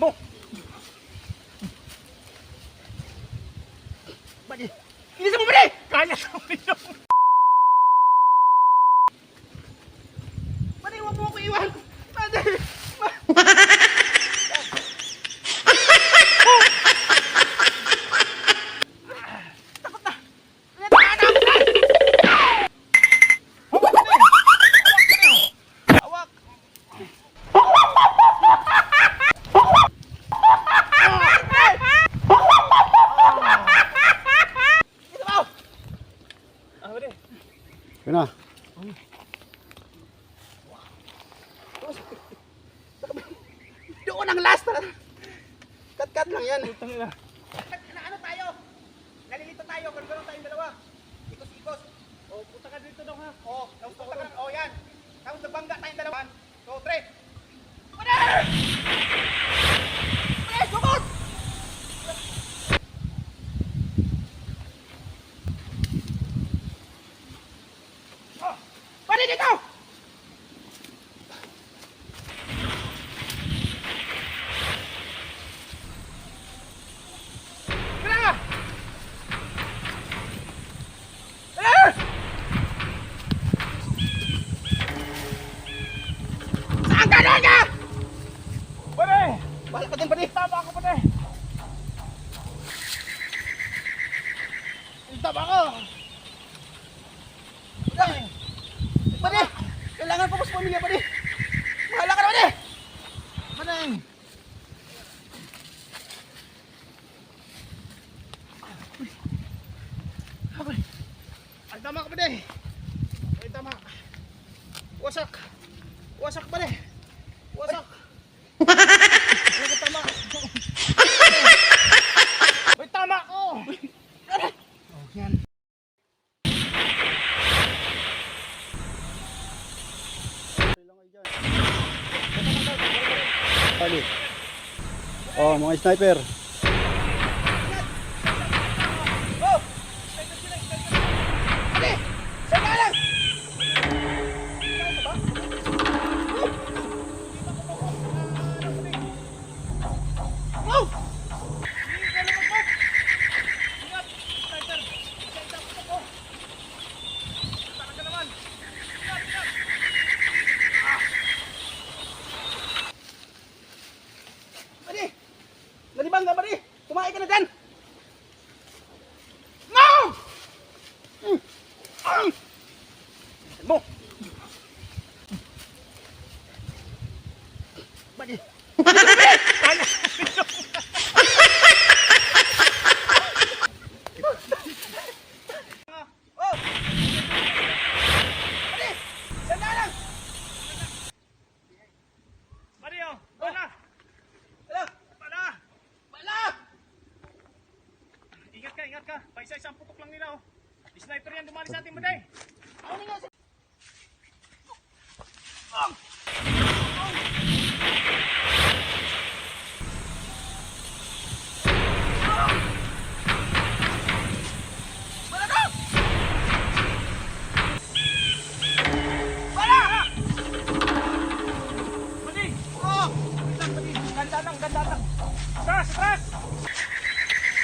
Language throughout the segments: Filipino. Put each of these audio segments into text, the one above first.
Mo! Badi! Inisan mo, Badi! Kaya sa uminom! Badi, huwag mo ako iwan! Badi! Yun na. Doon ang last. Cut lang yan. Ano tayo? Nalilito tayo. Gano'n tayong dalawa. Ikos-ikos. O, punta ka dito daw ha. O, punta ka. O, yan. Tapos nagbangga tayong dalawa. 2, 3. Pader! Pader! Sumot! Pader dito! Balik ka din, Badi! Tama ako, Badi! Tama ako! Badi! Badi! Kailangan po sa pamilya, Badi! Mahala ka na, Badi! Badi! Ay, tama ka, Badi! Ay, tama! Wasak! Wasak, Badi! Wasak! Ay, tama! Ay, tama ko! Oh, yan. Oh, mga sniper. Oh! Badi! Saan ka lang? Oh! Badi! Nalibang ka, Badi! Kumain ka na dyan! No! Mo! Badi! Kaya! Oh! Badi! Sanda lang! Badi, oh! Bala! Bala! Bala! Bala! Ingat ka, ingat ka. Paisa-isang putok lang nila, oh. Sniper yan, dumali sa ating Badi. Ano nga? Bala ka! Bala! Badi! Oh! Badi! Ganda lang, ganda lang. Atras, atras!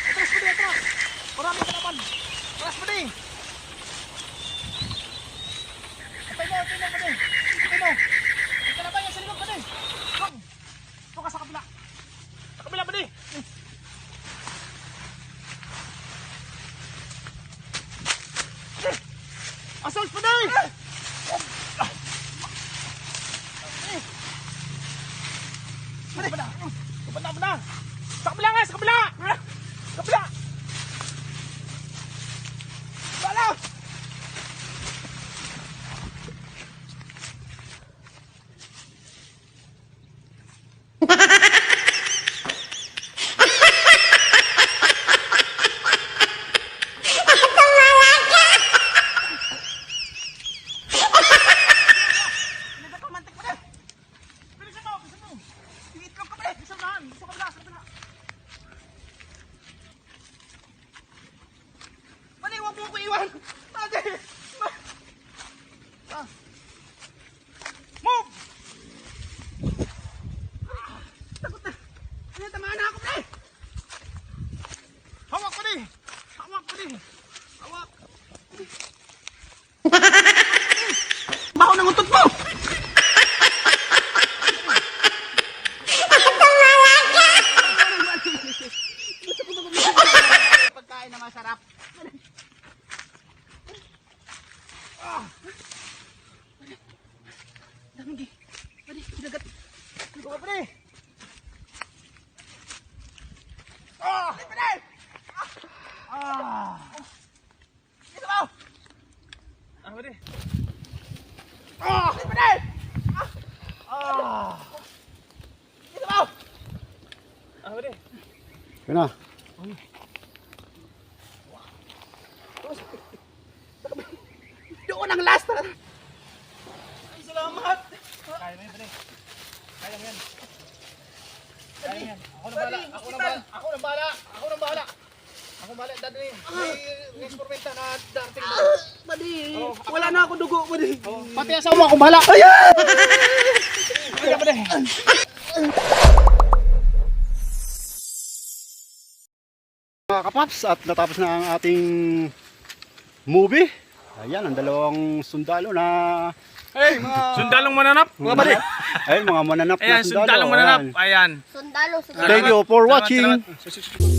Atras, Badi, atras! Marami ka naman. Atras, Badi! Atay mo, Badi! Atay mo! Ika na ba yan sa likod, Badi? Kom! Ito ka sa kabila. Sa kabila, Badi! Assault, Badi! Badi! Bada! Sa kabila nga! Sa kabila! Sa kabila! Bala! Mga pre! Ah! Pre! Ah! Dito mo! Ah, pwede. Ah! Pre! Ah! Dito mo! Ah, pwede. Yun na. Doon ang last! Ay, salamat! Kaya mo yan, pwede. Kaya mo yan. Kaya mo yan. Ako nang bahala. Ako nang bahala. Ako nang bahala. Ako nang bahala. Ako bahala. Dadali. May instrumenta na dating na. Madi! Wala na ako dugo, madi! Pati asawa akong bahala. Ayan! Kaya pwede. Mga kapaps, at natapos na ang ating movie. Ayan, ang dalawang sundalo na... Hey, mga... Sundalong mananap. Mga bali. Ayun, mga mananap Ayan, na sundalo. sundalong mananap. Ayan. Ayan. Sundalo, sundalo. Thank you for Salamat, watching. salamat.